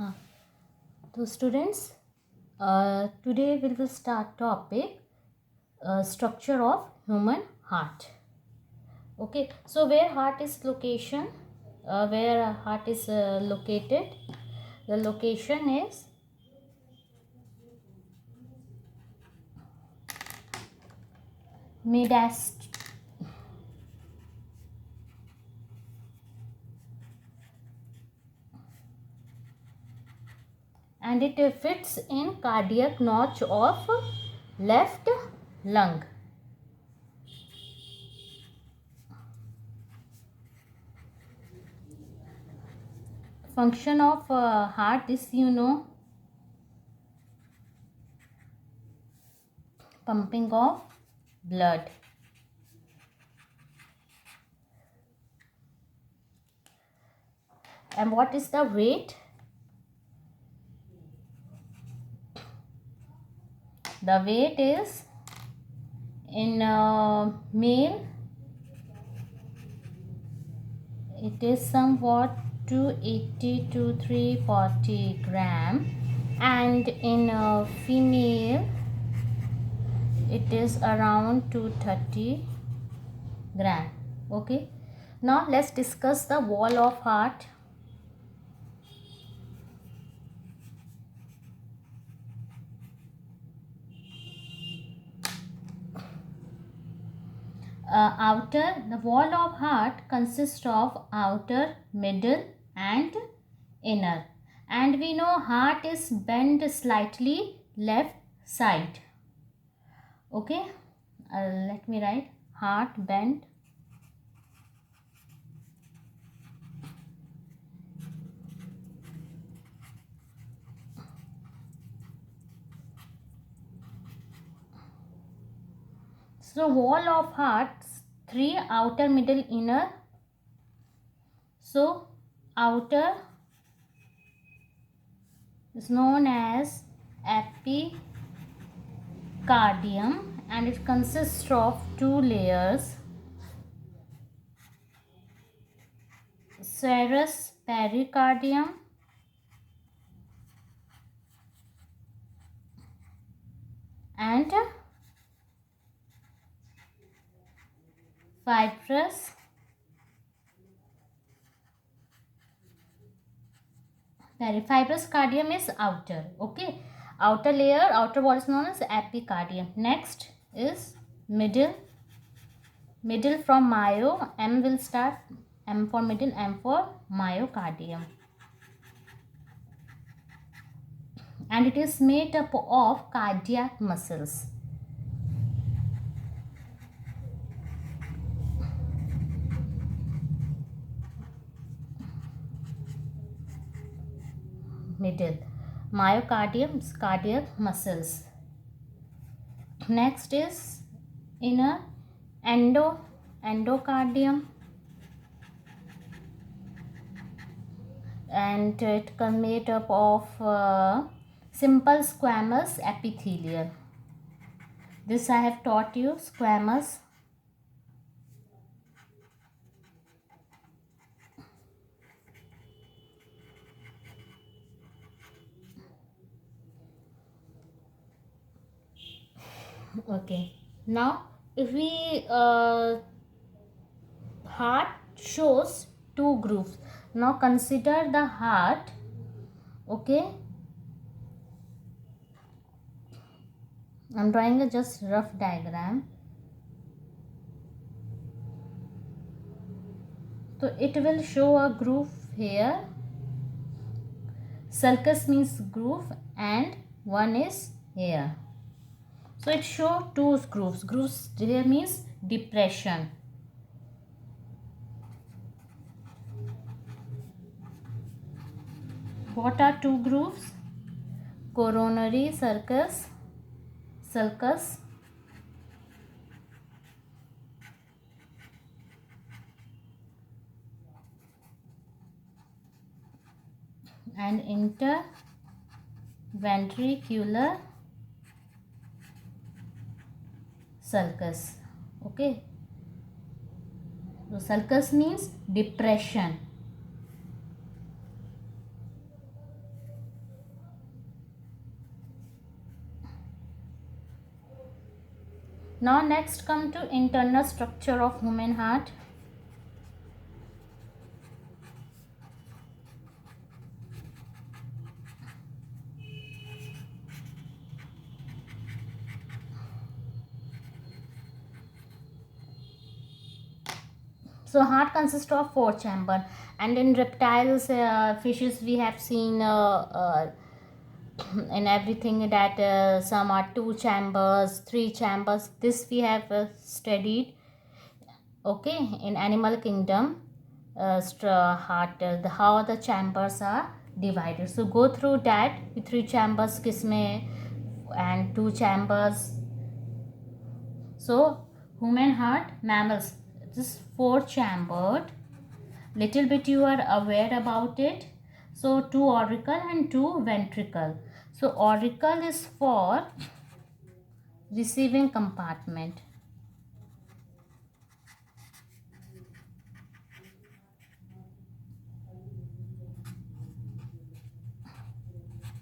हाँ तो students, today we will start topic structure of human heart. Okay, so where heart is location, where heart is located, the location is midast and it fits in cardiac notch of left lung. Function of heart is, pumping of blood. And what is the weight? The weight is in male, it is somewhat 280 to 340 gram, and in female it is around 230 gram. Okay, now let's discuss the wall of heart. The wall of heart consists of outer, middle and inner, and we know heart is bent slightly left side. Okay, let me write heart bent so wall of heart, three: outer, middle, inner. So outer is known as epicardium and it consists of two layers: serous pericardium and fibrous fibrous cardium is outer. Okay, outer layer, outer wall is known as epicardium. Next is middle from myo. M will start, M for middle, M for myocardium, and it is made up of cardiac muscles. Middle myocardium is cardiac muscles. Next is inner endocardium, and it can made up of simple squamous epithelium. This I have taught you, squamous. Okay, now if we heart shows two grooves. Now consider the heart. Okay, I'm drawing a just rough diagram. So it will show a groove here. Sulcus means groove and one is here. So it shows two grooves. Grooves here means depression. What are two grooves? Coronary sulcus and interventricular sulcus. Okay, so sulcus means depression. Now next come to internal structure of human heart. So heart consists of four chamber, and in reptiles, fishes, we have seen in everything that some are two chambers, three chambers. This we have studied. Okay, in animal kingdom, heart, how the chambers are divided. So go through that. Three chambers kisme and two chambers. So human heart, mammals, this four chambered. Little bit you are aware about it. So two auricle and two ventricle. So auricle is for receiving compartment,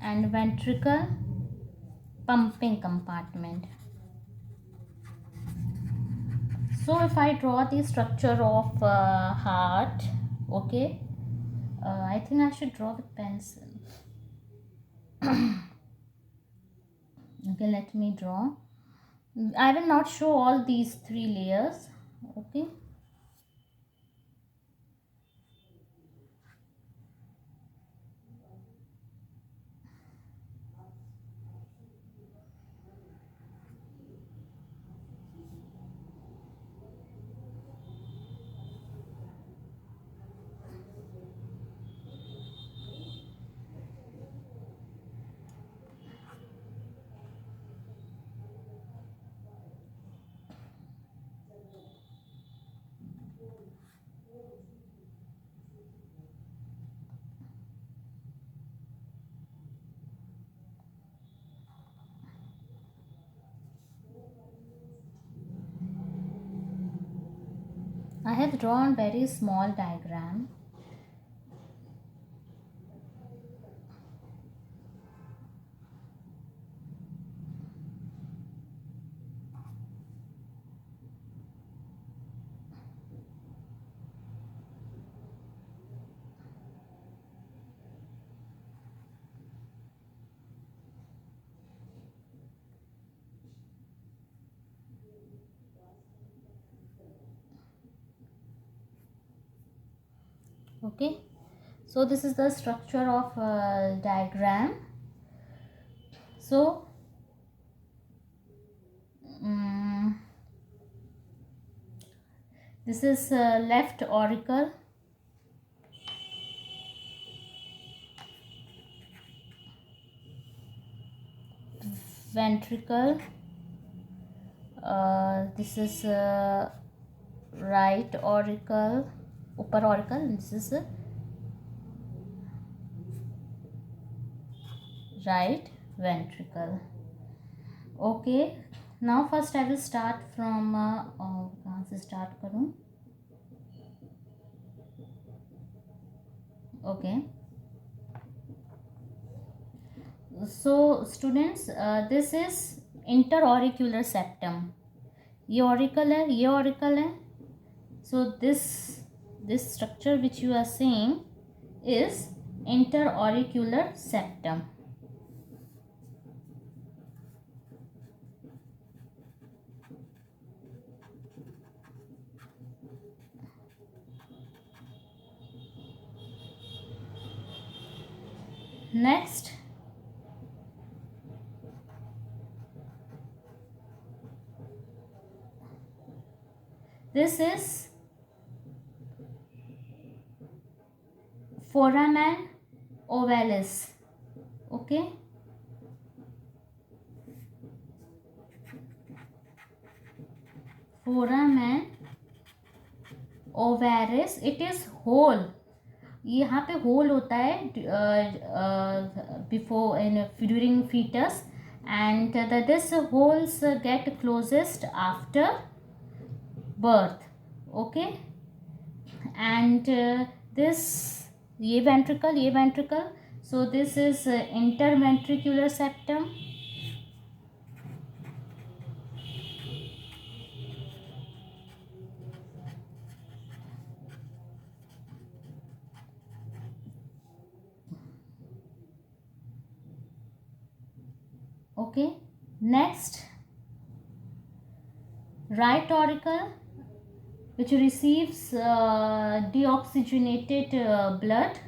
and ventricle pumping compartment. So if I draw the structure of heart, okay, I think I should draw with pencil. Okay, let me draw. I will not show all these three layers. Okay. I have drawn very small diagram. Okay, so this is the structure of diagram. So this is left auricle, ventricle, this is right auricle, upper auricle, and this is right ventricle. Okay, now first I will start from कहाँ से start करूँ? Okay, so students, this is interauricular septum. ये auricle है, ये auricle है. So this structure which you are seeing is interauricular septum. Next, this is foramen ovalis. Okay, foramen ovalis, it is whole. यहाँ पे hole होता है before in during foetus, and this holes get closest after birth. Okay, and this ये ventricle, so this is interventricular septum, Okay, next, right auricle, which receives deoxygenated blood.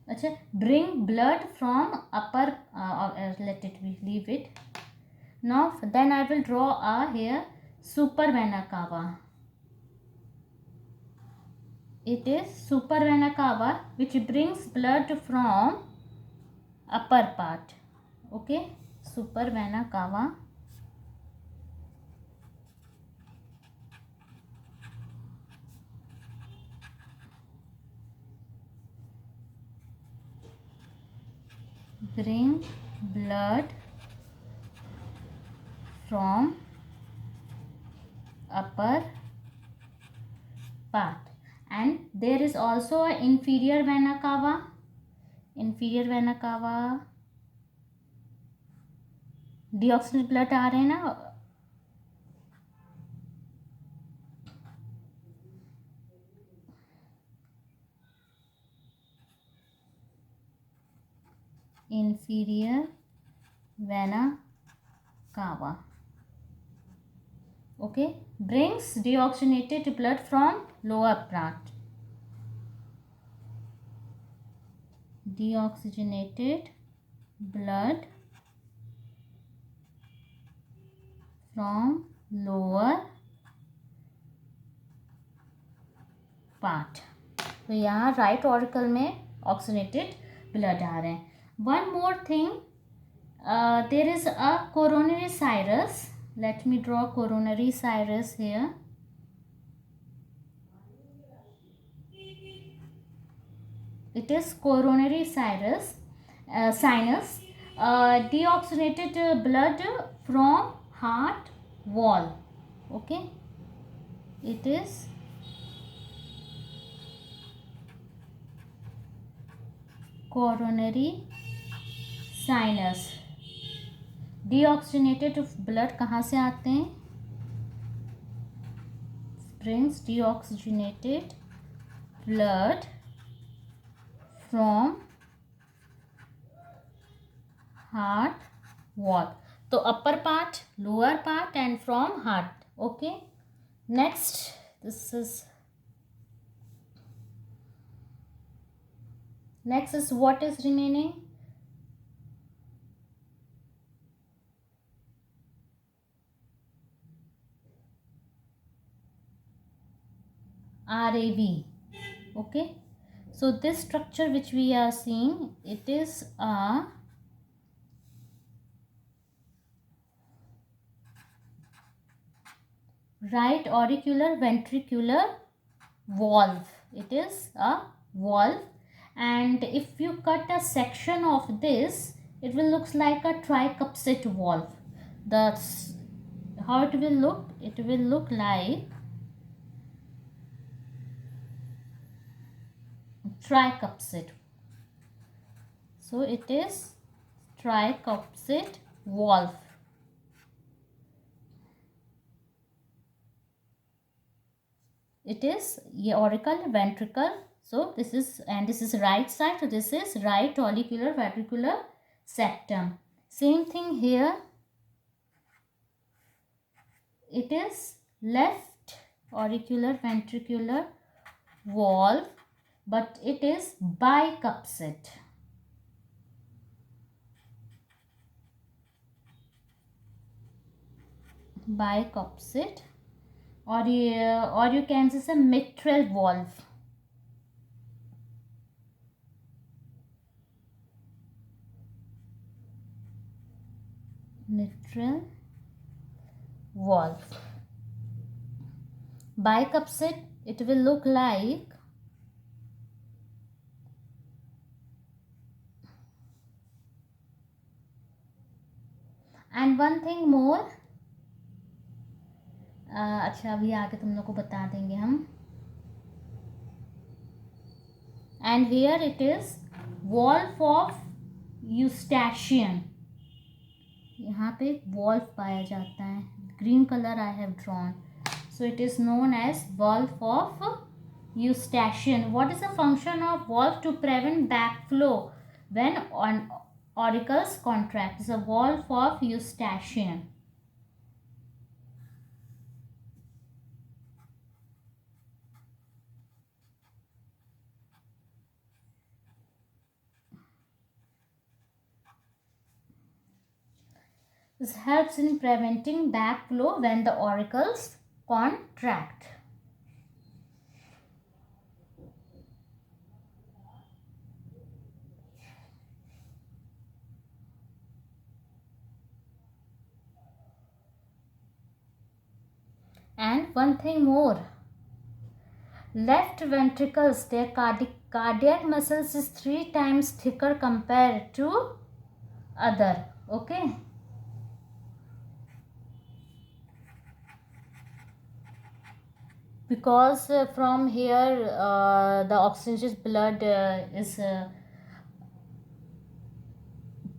अच्छा, bring blood from upper, let it be, leave it. Now then I will draw a here super vena cava. It is super vena cava which brings blood from upper part. Okay, super vena cava. Bring blood from upper part. And there is also a inferior vena cava. Inferior vena cava, deoxygenated blood आ रहे हैं ना, inferior vena cava. Okay, brings deoxygenated blood from lower part. Deoxygenated blood from lower part. तो यहाँ right auricle में oxygenated blood आ रहे हैं. One more thing, there is a coronary serous. Let me draw coronary serous here. It is coronary serous, sinus, deoxygenated blood from heart wall. Okay, it is coronary sinus. deoxygenated blood कहाँ से आते हैं? brings deoxygenated blood from heart wall. तो upper part, lower part and from heart. Okay, next, this is what is remaining. RAV. Okay, so this structure which we are seeing, it is a right auricular ventricular valve. It is a valve, and if you cut a section of this, it will look like a tricuspid valve. That's how it will look. It will look like tricuspid. So it is tricuspid valve. It is auricle, ventricle. So this is, and this is right side, so this is right auricular ventricular septum. Same thing here, it is left auricular ventricular valve, but it is bicuspid. Bicuspid, or you can say a mitral valve. Mitral valve. Bicuspid, it will look like and one thing more, अच्छा अभी आगे तुम लोग को बता देंगे हम. And here it is valve of eustachian. यहाँ पे valve पाया जाता है. Green color I have drawn. So it is known as valve of eustachian. What is the function of valve? To prevent backflow when on auricles contract. It's a valve of eustachian. This helps in preventing backflow when the auricles contract. And one thing more, left ventricles, their cardiac muscles is 3 times thicker compared to other. Okay. Because from here the oxygenated blood is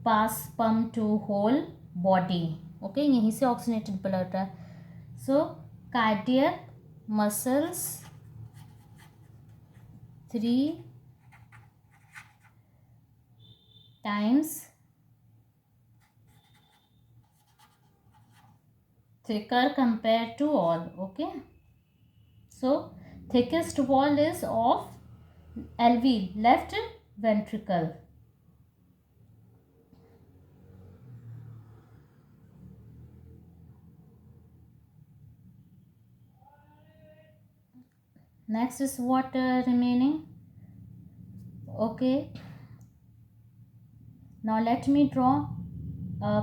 pass pump to whole body. Okay, यहीं से oxygenated blood है. So cardiac muscles 3 times thicker compared to all. Okay, so thickest wall is of LV, left ventricle. Next is what remaining. Okay, now let me draw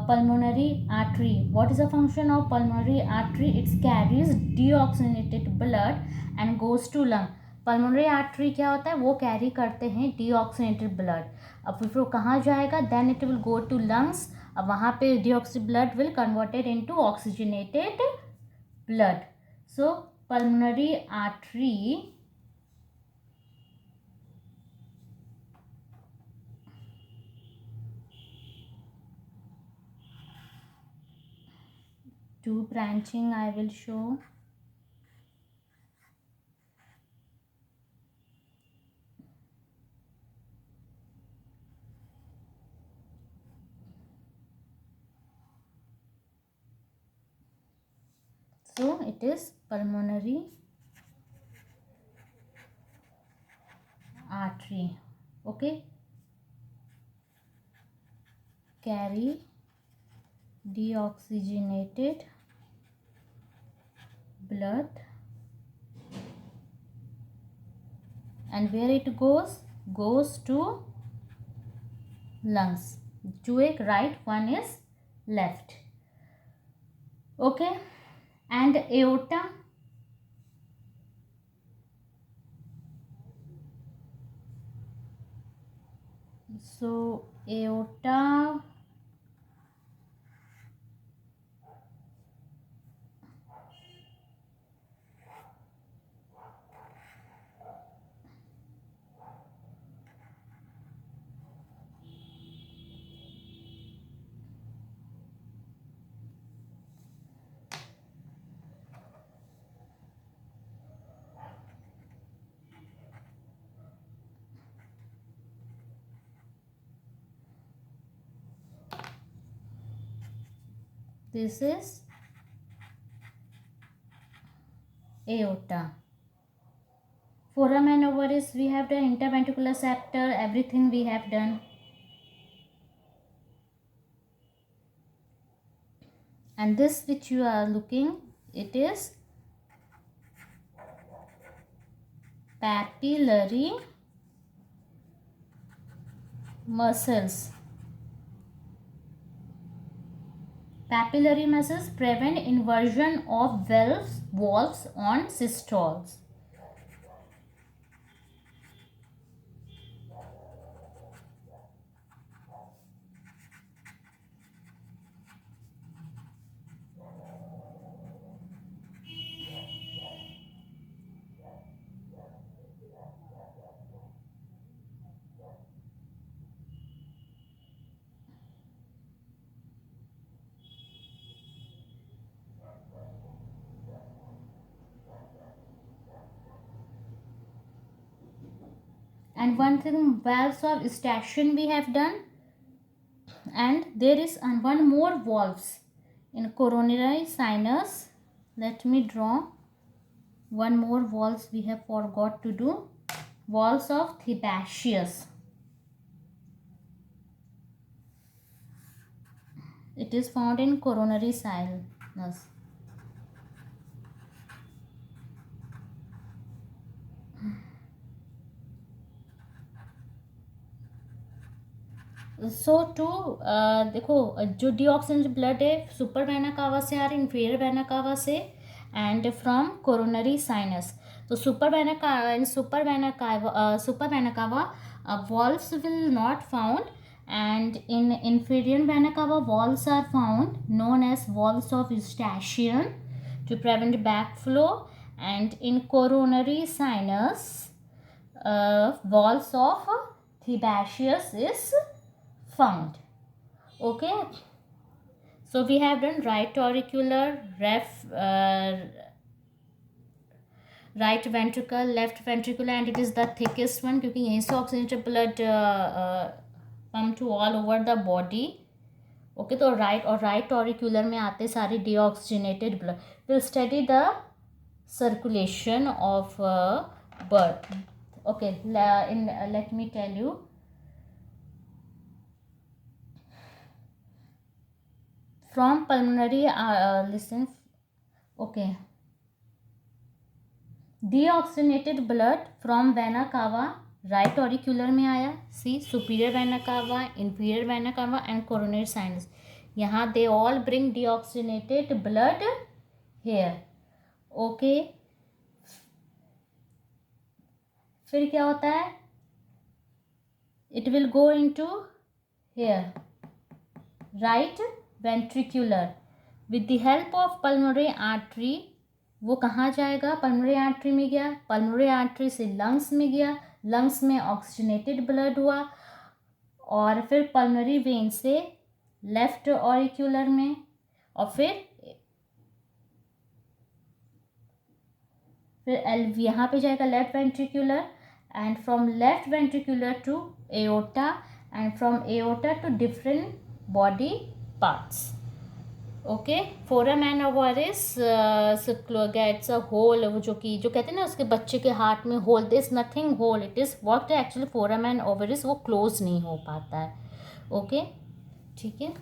pulmonary artery. What is the function of pulmonary artery? It carries deoxygenated blood and goes to lung. Pulmonary artery क्या होता है? वो carry करते हैं deoxygenated blood. अब फिर वो कहाँ जाएगा? Then it will go to lungs. अब वहाँ पे deoxy blood will converted into oxygenated blood. So pulmonary artery two branching I will show. So it is pulmonary artery. Okay, carry deoxygenated blood, and where it goes to lungs. Two एक right, one is left. Okay, and aorta. So aorta this is aorta. Foramen and ovaries we have done, interventricular septum, everything we have done. And this which you are looking, it is papillary muscles. Papillary muscles prevent inversion of valves on systoles. and one thing, valves of Eustachian we have done, and there is one more valves in coronary sinus. Let me draw one more valves we have forgot to do. Valves of Thebaceous. It is found in coronary sinus. So to देखो जो deoxygen blood है super vena cava से आ रहा है, inferior vena cava से, and from coronary sinus. तो super vena cava valves will not found, and in inferior vena cava valves are found, known as valves of Eustachian, to prevent backflow, and in coronary sinus valves of Thebaceous is found. Okay, so we have done right auricular, right ventricle, left ventricle, and it is the thickest one क्योंकि यहीं से oxygenated blood pump to all over the body. Okay, तो right auricular में आते सारे deoxygenated blood. We'll study the circulation of birth. Okay, let me tell you. From pulmonary, listen. Okay. Deoxygenated blood from vena cava right auricular में आया. See, superior vena cava, inferior vena cava, and coronary sinus. यहाँ they all bring deoxygenated blood here. Okay. फिर क्या होता है? It will go into here, right ventricular. With the help of pulmonary artery, वो कहाँ जाएगा? पल्मोनरी आर्टरी में गया, पल्मोनरी आर्टरी से लंग्स में गया, लंग्स में ऑक्सीजनेटेड ब्लड हुआ, और फिर पल्मोनरी वेन से लेफ्ट ऑरिक्यूलर में, और फिर यहाँ पे जाएगा left ventricular, and from left ventricular to aorta, and from aorta to different body parts. Okay, foramen and ovalis gets a hole, वो जो कहते हैं ना उसके बच्चे के हार्ट में hole, this nothing hole, it is worked actually foramen and ovalis वो क्लोज नहीं हो पाता है. ओके, ठीक है.